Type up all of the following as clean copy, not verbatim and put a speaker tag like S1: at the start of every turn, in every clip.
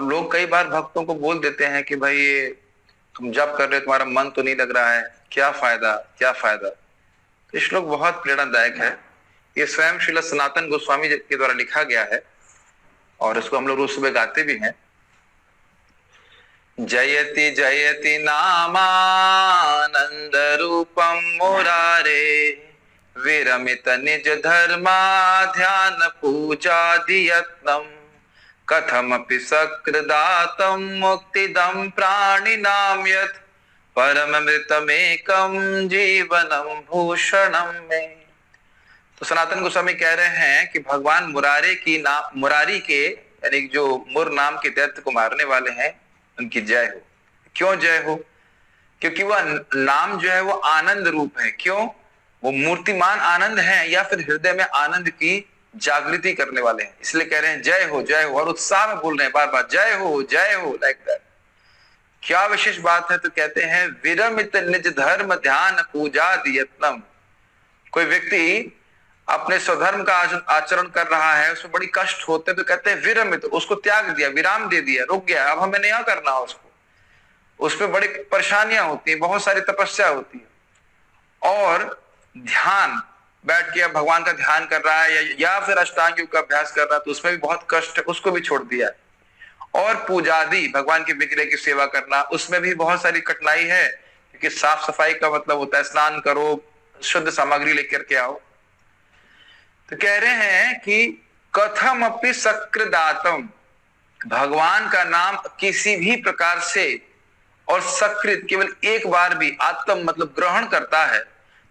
S1: लोग कई बार भक्तों को बोल देते हैं कि भाई ये तुम जप कर रहे हो, तुम्हारा मन तो नहीं लग रहा है, क्या फायदा, क्या फायदा। तो ये श्लोक बहुत प्रेरणादायक है। ये स्वयं श्रील सनातन गोस्वामी जी के द्वारा लिखा गया है और इसको हम लोग रोज सुबह गाते भी हैं। जयति जयति नामानंद रूपम मुरारे, विरमित निज धर्मा ध्यान पूजा दियत्नम, कथमपि सकृदातं मुक्तिदं प्राणिनां यत्, परममृतमेकं जीवनं भूषणं मे। तो सनातन गोस्वामी कह रहे हैं कि भगवान मुरारी के यानी जो मुर नाम के दैत्य को मारने वाले हैं, उनकी जय हो। क्यों जय हो? क्योंकि वह नाम जो है वो आनंद रूप है। क्यों? वो मूर्तिमान आनंद है या फिर हृदय में आनंद की जागृति करने वाले हैं, इसलिए कह रहे हैं जय हो जय हो, और उत्साह में बोल रहे हैं बार बार जय हो लाइक दैट। क्या विशेष बात है? तो कहते हैं विरमित निज धर्म ध्यान पूजा दियत्नम। कोई व्यक्ति अपने स्वधर्म का आचरण कर रहा है, उसमें बड़ी कष्ट होते हैं, तो कहते हैं विरमित, उसको त्याग दिया, विराम दे दिया, रुक गया, अब हमें नहीं करना उसको। उसमें बड़ी परेशानियां होती है, बहुत सारी तपस्या होती है, और ध्यान बैठ के भगवान का ध्यान कर रहा है या फिर अष्टांग योग का अभ्यास कर रहा है, तो उसमें भी बहुत कष्ट है, उसको भी छोड़ दिया। और पूजादि भगवान के विग्रह की सेवा करना, उसमें भी बहुत सारी कठिनाई है, क्योंकि साफ सफाई का मतलब होता है स्नान करो, शुद्ध सामग्री लेकर के आओ। तो कह रहे हैं कि कथम अपि सकृदातम, भगवान का नाम किसी भी प्रकार से और सकृत केवल एक बार भी आत्म मतलब ग्रहण करता है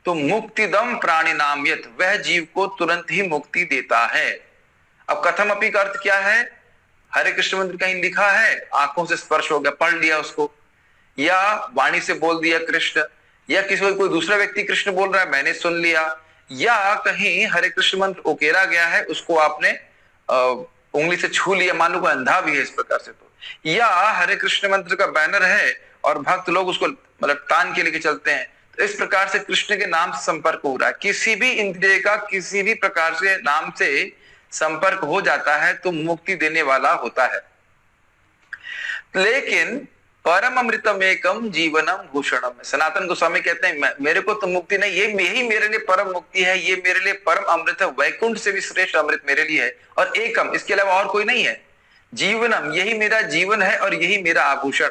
S1: तो मुक्तिदम प्राणी नाम यत, वह जीव को तुरंत ही मुक्ति देता है। अब कथम अपि का अर्थ क्या है? हरे कृष्ण मंत्र कहीं लिखा है, आंखों से स्पर्श हो गया, पढ़ लिया उसको, या वाणी से बोल दिया कृष्ण, या किसी कोई दूसरा व्यक्ति कृष्ण बोल रहा है मैंने सुन लिया, या कहीं हरे कृष्ण मंत्र उकेरा गया है उसको आपने उंगली से छू लिया, मान लो कोई अंधा भी है इस प्रकार से, तो या हरे कृष्ण मंत्र का बैनर है और भक्त लोग उसको मतलब तान के लेके चलते हैं, तो इस प्रकार से कृष्ण के नाम से संपर्क हो रहा है। किसी भी इंद्रिय का किसी भी प्रकार से नाम से संपर्क हो जाता है तो मुक्ति देने वाला होता है। लेकिन परम अमृतम एकम जीवनम भूषणम, सनातन गोस्वामी कहते हैं मेरे को तो मुक्ति नहीं, यही मेरे लिए परम मुक्ति है, ये मेरे लिए परम अमृत है, वैकुंठ से भी श्रेष्ठ अमृत मेरे लिए है, और एकम, इसके अलावा और कोई नहीं है। जीवनम, यही मेरा जीवन है और यही मेरा आभूषण।